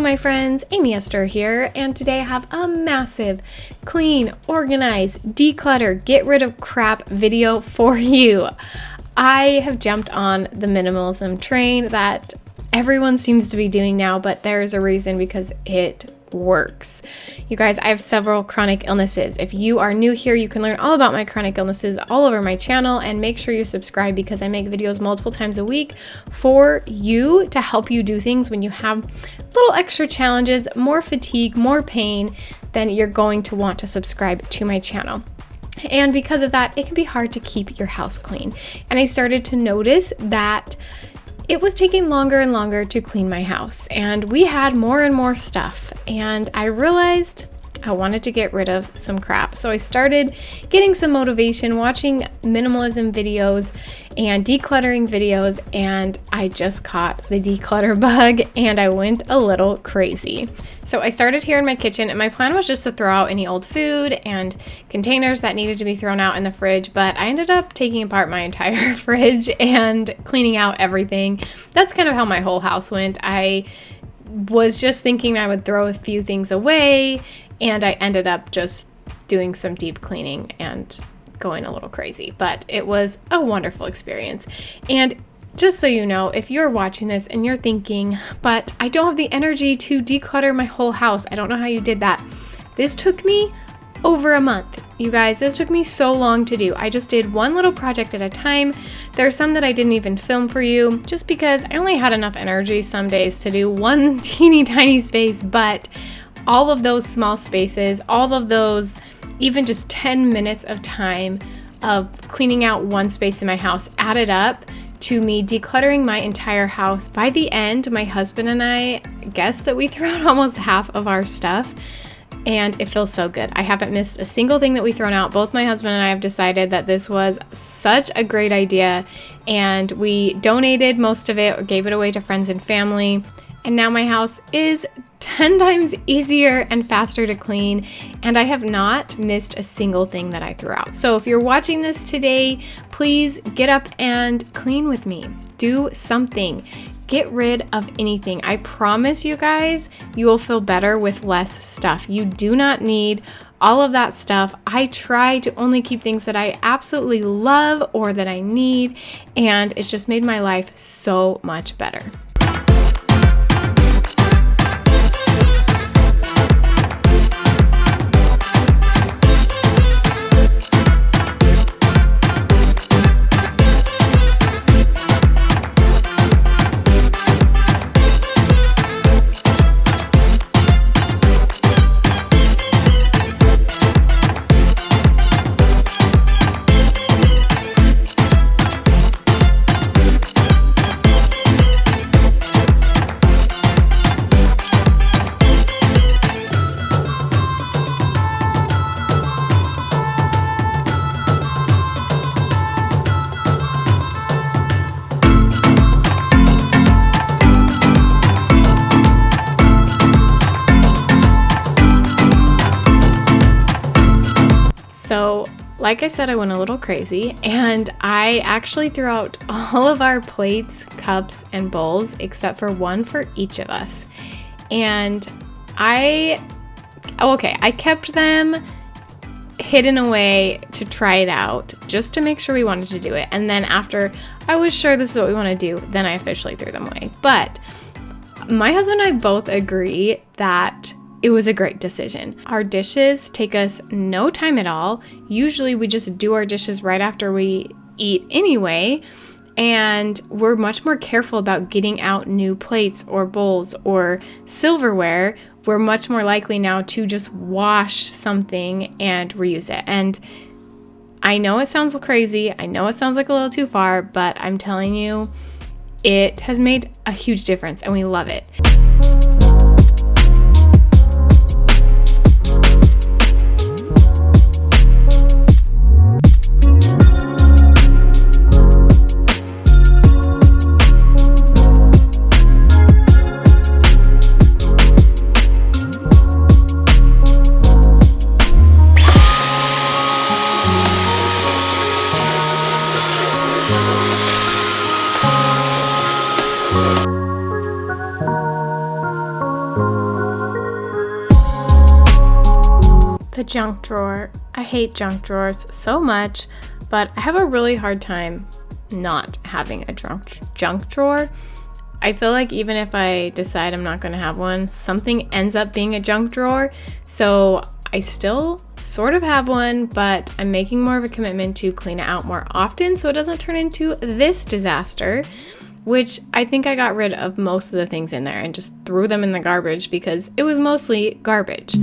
Hello my friends, Amy Esther here, and today I have a massive clean, organize, declutter, get rid of crap video for you. I have jumped on the minimalism train that everyone seems to be doing now, but there's a reason because it works. You guys, I have several chronic illnesses. If you are new here, you can learn all about my chronic illnesses all over my channel, and make sure you subscribe because I make videos multiple times a week for you to help you do things when you have little extra challenges, more fatigue, more pain. Then you're going to want to subscribe to my channel. And because of that, it can be hard to keep your house clean. And I started to notice that it was taking longer and longer to clean my house, and we had more and more stuff, and I realized I wanted to get rid of some crap. So I started getting some motivation watching minimalism videos and decluttering videos, and I just caught the declutter bug and I went a little crazy. So I started here in my kitchen, and my plan was just to throw out any old food and containers that needed to be thrown out in the fridge, but I ended up taking apart my entire fridge and cleaning out everything. That's kind of how my whole house went. I was just thinking I would throw a few things away, and I ended up just doing some deep cleaning and going a little crazy, but it was a wonderful experience. And just so you know, if you're watching this and you're thinking, but I don't have the energy to declutter my whole house, I don't know how you did that. This took me over a month. You guys, this took me so long to do. I just did one little project at a time. There's some that I didn't even film for you just because I only had enough energy some days to do one teeny tiny space, but all of those small spaces, all of those, even just 10 minutes of time of cleaning out one space in my house added up to me decluttering my entire house. By the end, my husband and I guessed that we threw out almost half of our stuff, and it feels so good. I haven't missed a single thing that we've thrown out. Both my husband and I have decided that this was such a great idea, and we donated most of it or gave it away to friends and family, and now my house is 10 times easier and faster to clean, and I have not missed a single thing that I threw out. So if you're watching this today, please get up and clean with me. Do something. Get rid of anything. I promise you guys, you will feel better with less stuff. You do not need all of that stuff. I try to only keep things that I absolutely love or that I need, and it's just made my life so much better. So, like I said, I went a little crazy, and I actually threw out all of our plates, cups, and bowls except for one for each of us. And I kept them hidden away to try it out just to make sure we wanted to do it. And then after I was sure this is what we want to do, then I officially threw them away. But my husband and I both agree that it was a great decision. Our dishes take us no time at all. Usually we just do our dishes right after we eat anyway, and we're much more careful about getting out new plates or bowls or silverware. We're much more likely now to just wash something and reuse it. And I know it sounds crazy. I know it sounds like a little too far, but I'm telling you, it has made a huge difference and we love it. The junk drawer. I hate junk drawers so much, but I have a really hard time not having a junk drawer. I feel like even if I decide I'm not going to have one, something ends up being a junk drawer. So I still sort of have one, but I'm making more of a commitment to clean it out more often so it doesn't turn into this disaster, which I think I got rid of most of the things in there and just threw them in the garbage because it was mostly garbage.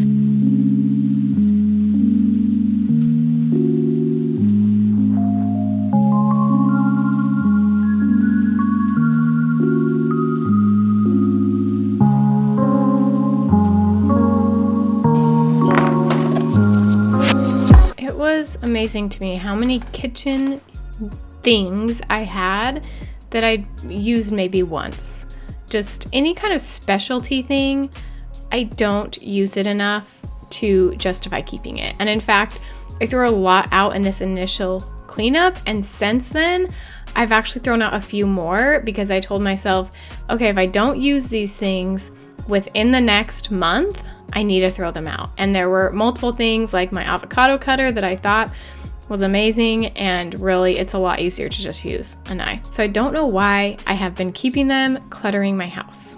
Amazing to me how many kitchen things I had that I used maybe once. Just any kind of specialty thing, I don't use it enough to justify keeping it. And in fact, I threw a lot out in this initial cleanup, and since then I've actually thrown out a few more because I told myself, okay, if I don't use these things within the next month, I need to throw them out. And there were multiple things like my avocado cutter that I thought was amazing, and really it's a lot easier to just use a knife. So I don't know why I have been keeping them cluttering my house.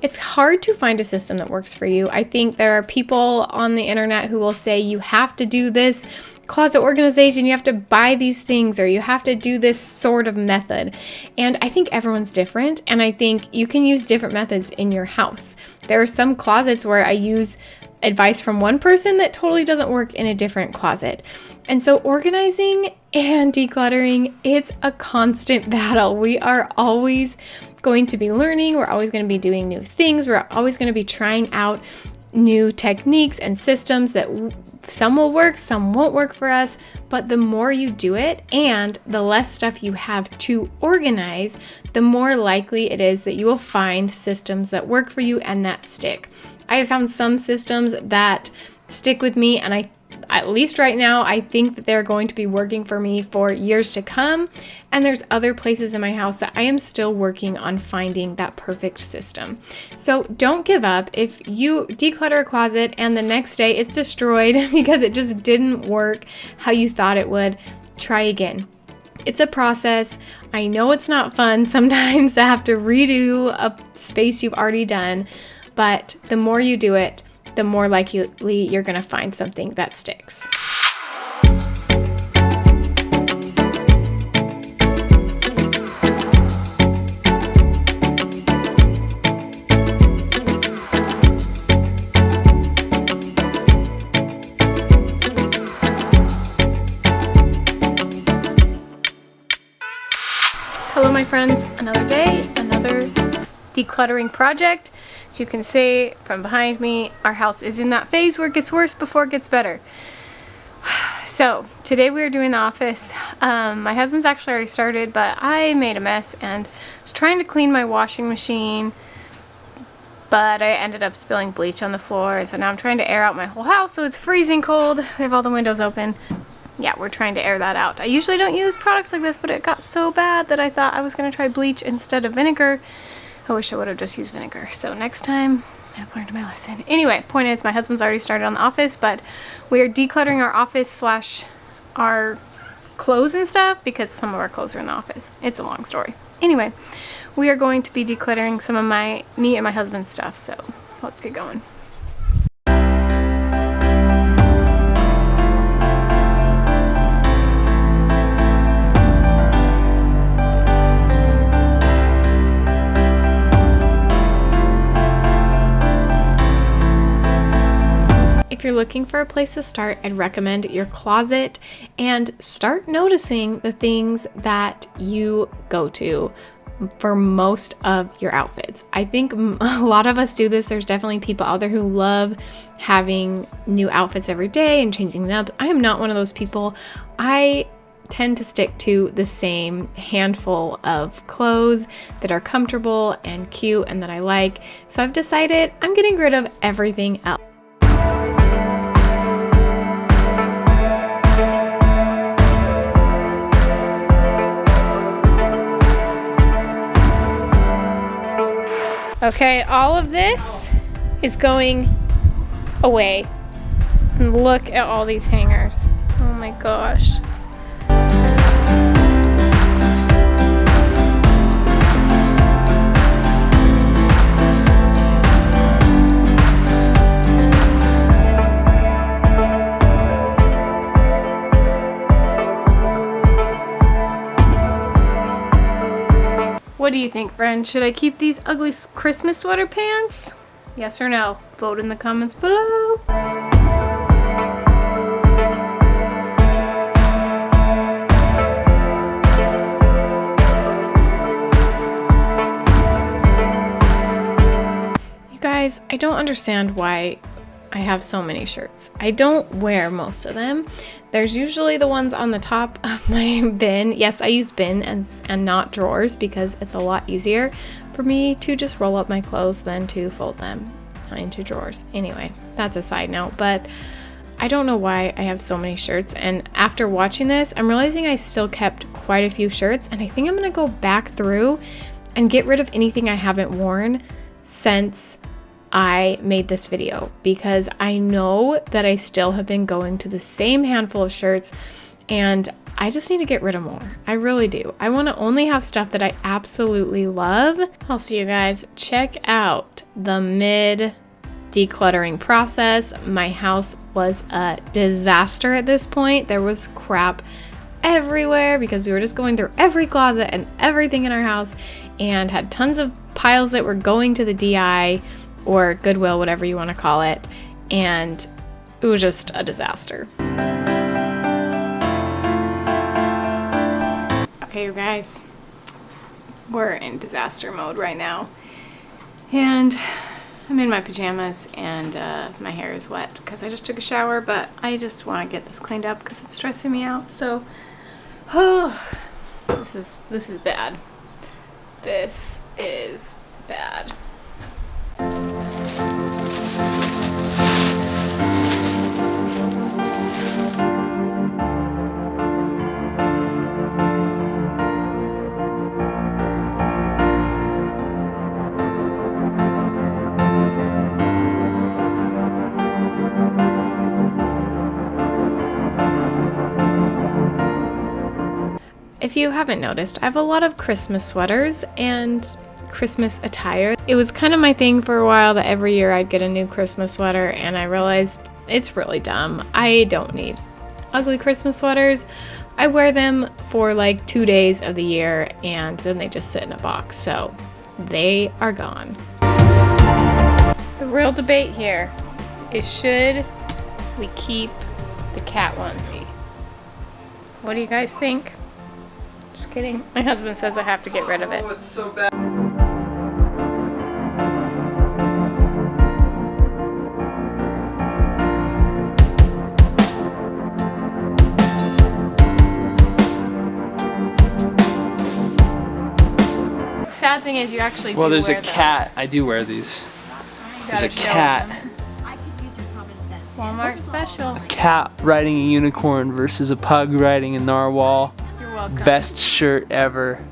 It's hard to find a system that works for you. I think there are people on the internet who will say you have to do this closet organization, you have to buy these things, or you have to do this sort of method. And I think everyone's different, and I think you can use different methods in your house. There are some closets where I use advice from one person that totally doesn't work in a different closet. And so organizing and decluttering, it's a constant battle. We are always going to be learning. We're always going to be doing new things. We're always going to be trying out new techniques and systems that some will work, some won't work for us. But the more you do it and the less stuff you have to organize, the more likely it is that you will find systems that work for you and that stick. I have found some systems that stick with me, and at least right now, I think that they're going to be working for me for years to come. And there's other places in my house that I am still working on finding that perfect system. So don't give up. If you declutter a closet and the next day it's destroyed because it just didn't work how you thought it would, try again. It's a process. I know it's not fun sometimes to have to redo a space you've already done, but the more you do it, the more likely you're going to find something that sticks. Hello, my friends. Another day, another decluttering project. As you can see from behind me, our house is in that phase where it gets worse before it gets better. So today we are doing the office. My husband's actually already started, but I made a mess and was trying to clean my washing machine, but I ended up spilling bleach on the floor, and so now I'm trying to air out my whole house. So it's freezing cold. We have all the windows open. Yeah, we're trying to air that out. I usually don't use products like this, but it got so bad that I thought I was going to try bleach instead of vinegar. I wish I would have just used vinegar. So next time, I've learned my lesson. Anyway, point is, my husband's already started on the office, but we are decluttering our office / our clothes and stuff because some of our clothes are in the office. It's a long story. Anyway, we are going to be decluttering some of me and my husband's stuff, so let's get going. If you're looking for a place to start, I'd recommend your closet and start noticing the things that you go to for most of your outfits. I think a lot of us do this. There's definitely people out there who love having new outfits every day and changing them up. I am not one of those people. I tend to stick to the same handful of clothes that are comfortable and cute and that I like. So I've decided I'm getting rid of everything else. Okay, all of this is going away. And look at all these hangers. Oh my gosh. What do you think, friend? Should I keep these ugly Christmas sweater pants? Yes or no? Vote in the comments below. You guys, I don't understand why I have so many shirts. I don't wear most of them. There's usually the ones on the top of my bin. Yes, I use bin and not drawers because it's a lot easier for me to just roll up my clothes than to fold them into drawers. Anyway, that's a side note, but I don't know why I have so many shirts. And after watching this, I'm realizing I still kept quite a few shirts, and I think I'm gonna go back through and get rid of anything I haven't worn since I made this video, because I know that I still have been going to the same handful of shirts and I just need to get rid of more. I really do. I want to only have stuff that I absolutely love. Also, you guys, check out the mid decluttering process. My house was a disaster at this point. There was crap everywhere because we were just going through every closet and everything in our house and had tons of piles that were going to the DI or Goodwill, whatever you want to call it, and it was just a disaster. Okay, you guys, we're in disaster mode right now, and I'm in my pajamas, and my hair is wet because I just took a shower, but I just want to get this cleaned up because it's stressing me out. So, this is bad. This is bad. If you haven't noticed, I have a lot of Christmas sweaters and Christmas attire. It was kind of my thing for a while that every year I'd get a new Christmas sweater, and I realized it's really dumb. I don't need ugly Christmas sweaters. I wear them for like 2 days of the year and then they just sit in a box, so they are gone. The real debate here is, should we keep the cat onesie? What do you guys think? Just kidding. My husband says I have to get rid of it. Oh, it's so bad. Sad thing is, you actually Well, do there's wear a cat. those. I do wear these. There's a Gotta show cat. them. Walmart special. A cat riding a unicorn versus a pug riding a narwhal. You're welcome. Best shirt ever.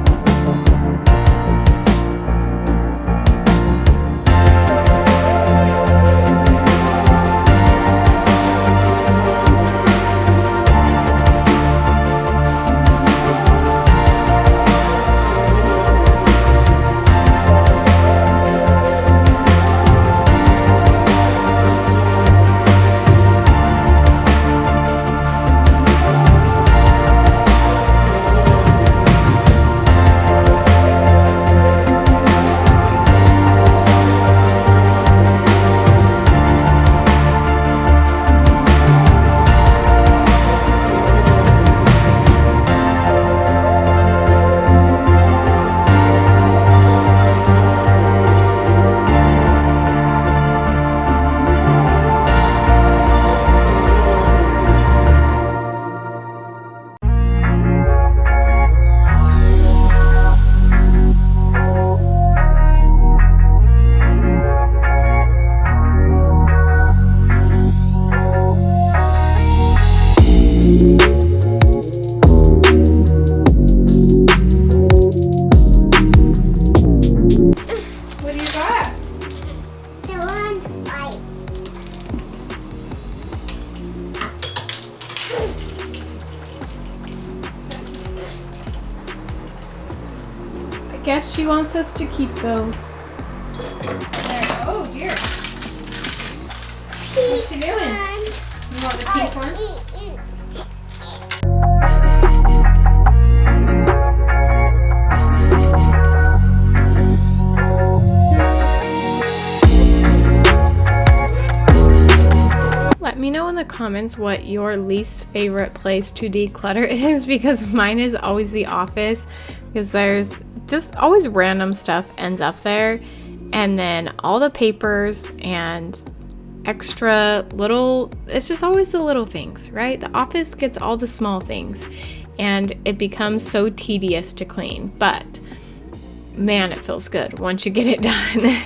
I guess she wants us to keep those. There. Oh dear. What's she doing? You want the pink one? Let me know in the comments what your least favorite place to declutter is, because mine is always the office, because there's just always random stuff ends up there, and then all the papers and extra little, it's just always the little things, right? The office gets all the small things and it becomes so tedious to clean, but man, it feels good once you get it done.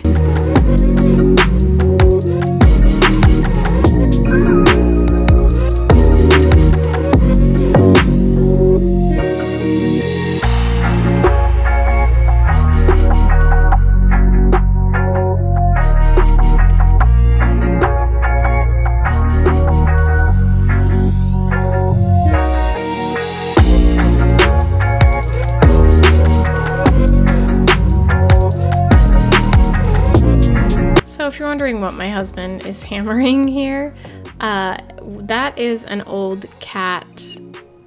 So if you're wondering what my husband is hammering here, that is an old cat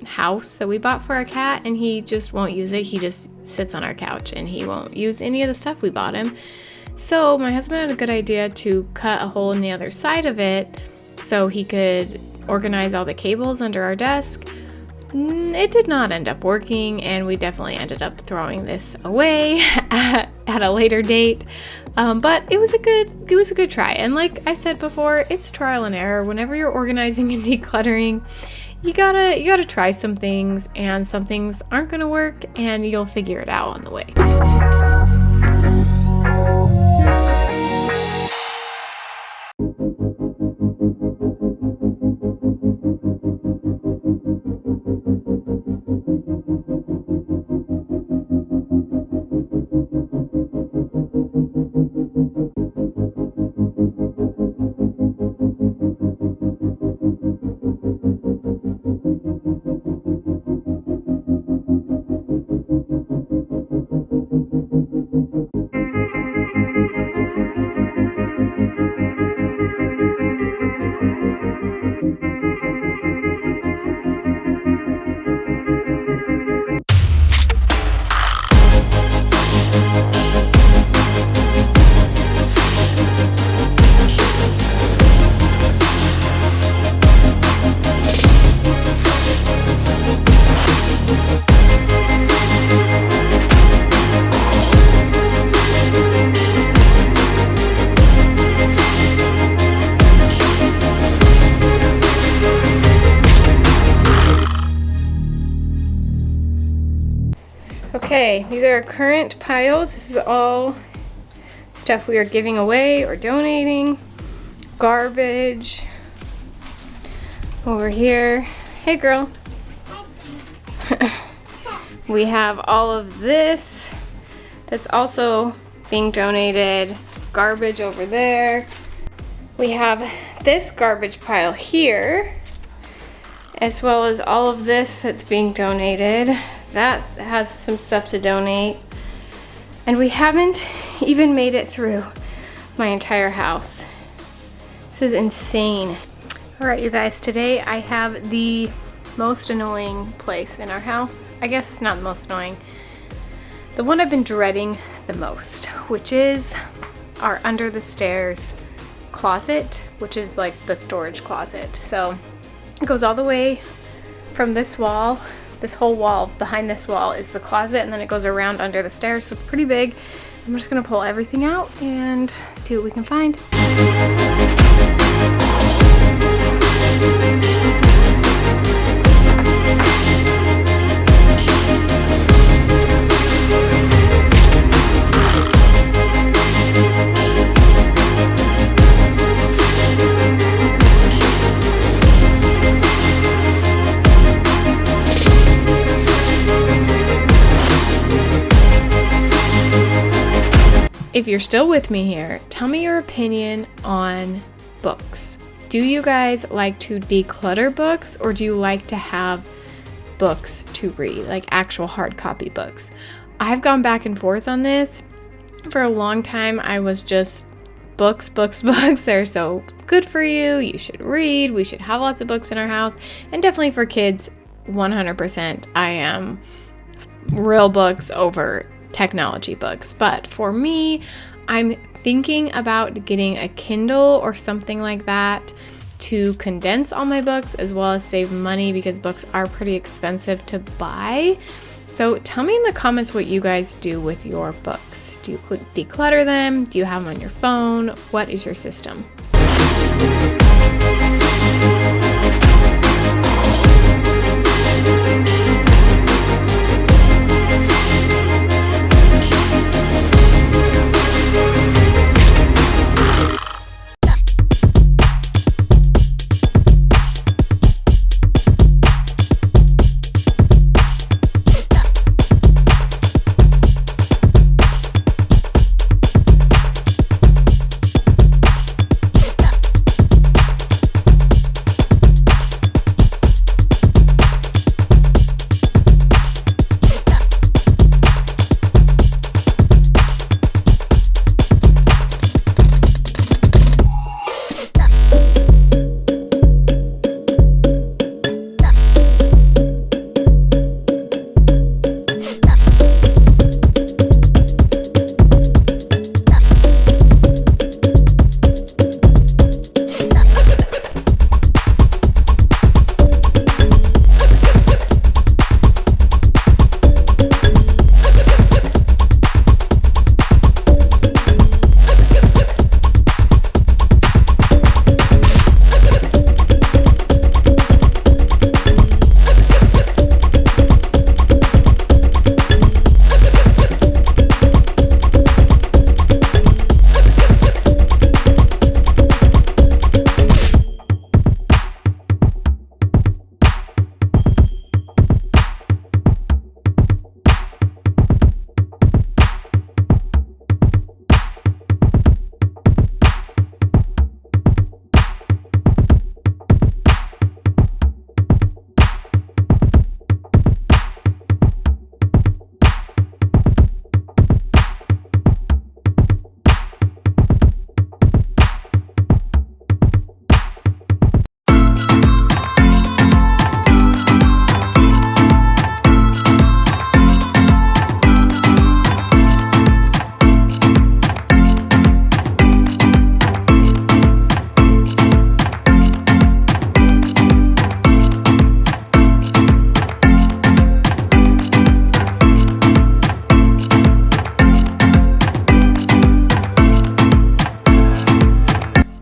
house that we bought for our cat, and he just won't use it. He just sits on our couch and he won't use any of the stuff we bought him. So my husband had a good idea to cut a hole in the other side of it so he could organize all the cables under our desk. It did not end up working, and we definitely ended up throwing this away at a later date. But it was a good try. And like I said before, it's trial and error. Whenever you're organizing and decluttering, you gotta try some things, and some things aren't gonna work, and you'll figure it out on the way. Okay, these are our current piles. This is all stuff we are giving away or donating. Garbage. Over here. Hey girl. We have all of this that's also being donated. Garbage over there. We have this garbage pile here, as well as all of this that's being donated. That has some stuff to donate. And we haven't even made it through my entire house. This is insane. All right, you guys, today I have the most annoying place in our house. I guess not the most annoying. The one I've been dreading the most, which is our under the stairs closet, which is like the storage closet. So it goes all the way from this wall. This whole wall behind this wall is the closet, and then it goes around under the stairs, so it's pretty big. I'm just gonna pull everything out and see what we can find. If you're still with me here, tell me your opinion on books. Do you guys like to declutter books, or do you like to have books to read, like actual hard copy books? I've gone back and forth on this. For a long time, I was just books. They're so good for you. You should read. We should have lots of books in our house. And definitely for kids, 100%, I am real books over technology books. But for me, I'm thinking about getting a Kindle or something like that to condense all my books, as well as save money, because books are pretty expensive to buy. So tell me in the comments what you guys do with your books. Do you declutter them? Do you have them on your phone? What is your system?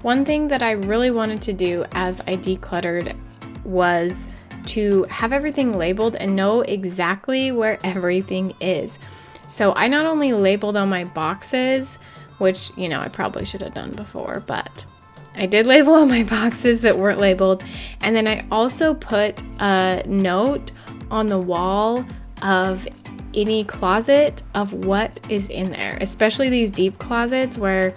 One thing that I really wanted to do as I decluttered was to have everything labeled and know exactly where everything is. So I not only labeled on my boxes, which, you know, I probably should have done before, but I did label on my boxes that weren't labeled. And then I also put a note on the wall of any closet of what is in there, especially these deep closets where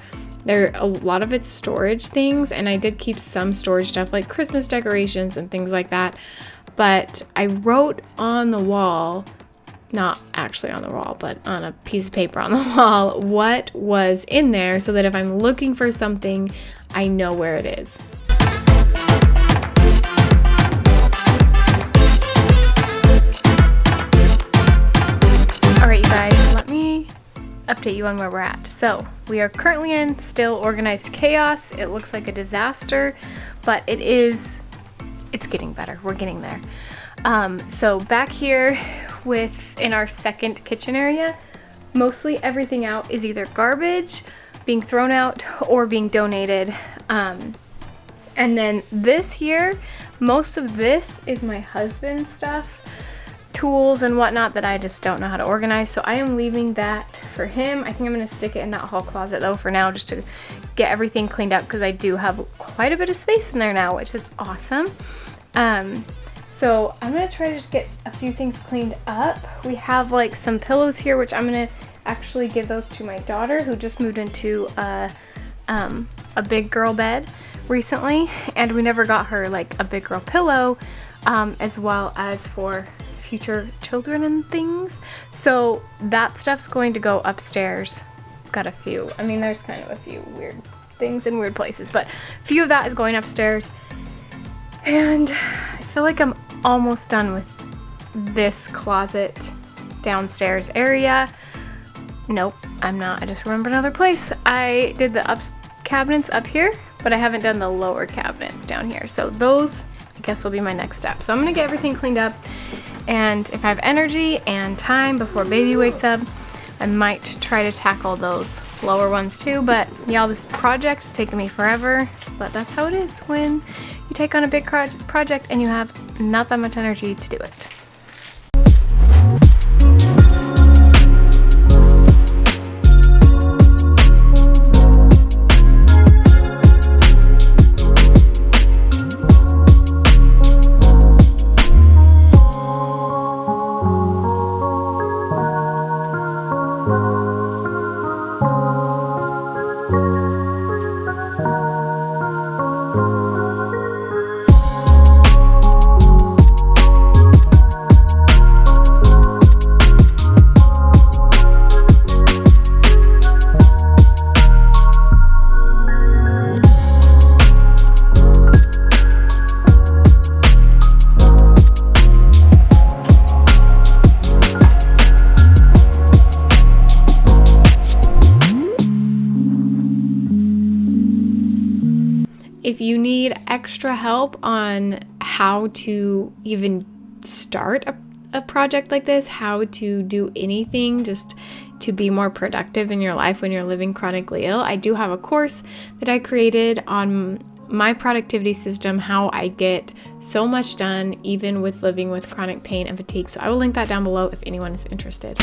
a lot of it's storage things, and I did keep some storage stuff like Christmas decorations and things like that. But I wrote on the wall, not actually on the wall, but on a piece of paper on the wall, what was in there, so that if I'm looking for something, I know where it is. All right, you guys, let me update you on where we're at. So we are currently in still organized chaos. It looks like a disaster, but it's getting better. We're getting there. So back here in our second kitchen area, mostly everything out is either garbage, being thrown out, or being donated. And then this here, most of this is my husband's stuff, tools and whatnot that I just don't know how to organize. So I am leaving that for him. I think I'm going to stick it in that hall closet though for now, just to get everything cleaned up, because I do have quite a bit of space in there now, which is awesome. So I'm going to try to just get a few things cleaned up. We have like some pillows here, which I'm going to actually give those to my daughter, who just moved into a big girl bed. recently, and we never got her like a big girl pillow, as well as for future children and things. So that stuff's going to go upstairs. Got a few. I mean, there's kind of a few weird things in weird places, but a few of that is going upstairs. And I feel like I'm almost done with this closet downstairs area. Nope, I'm not. I just remembered another place. I did the cabinets up here, but I haven't done the lower cabinets down here. So those, I guess, will be my next step. So I'm gonna get everything cleaned up, and if I have energy and time before baby wakes up, I might try to tackle those lower ones too. But y'all, this project is taking me forever, but that's how it is when you take on a big project and you have not that much energy to do it. If you need extra help on how to even start a project like this, how to do anything just to be more productive in your life when you're living chronically ill, I do have a course that I created on my productivity system, how I get so much done even with living with chronic pain and fatigue. So I will link that down below if anyone is interested.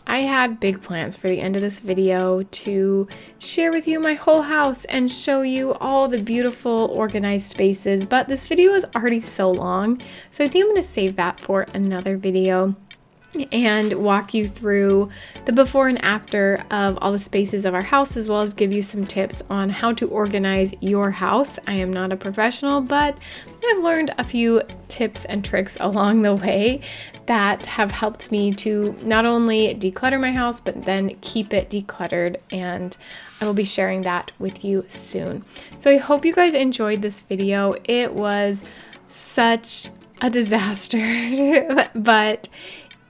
I had big plans for the end of this video to share with you my whole house and show you all the beautiful organized spaces, but this video is already so long, so I think I'm going to save that for another video and walk you through the before and after of all the spaces of our house, as well as give you some tips on how to organize your house. I am not a professional, but I've learned a few tips and tricks along the way that have helped me to not only declutter my house, but then keep it decluttered, and I will be sharing that with you soon. So I hope you guys enjoyed this video. It was such a disaster, but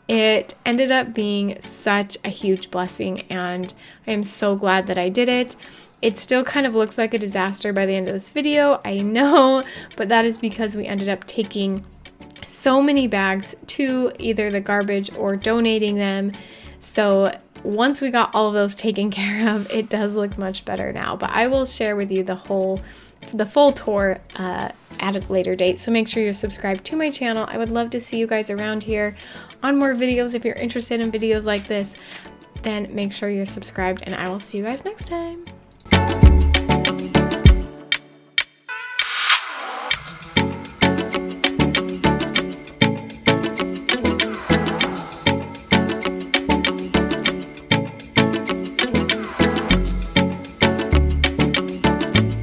it ended up being such a huge blessing, and I am so glad that I did it. It still kind of looks like a disaster by the end of this video, I know, but that is because we ended up taking so many bags to either the garbage or donating them. So once we got all of those taken care of, it does look much better now, but I will share with you the full tour at a later date. So make sure you're subscribed to my channel. I would love to see you guys around here on more videos. If you're interested in videos like this, then make sure you're subscribed, and I will see you guys next time.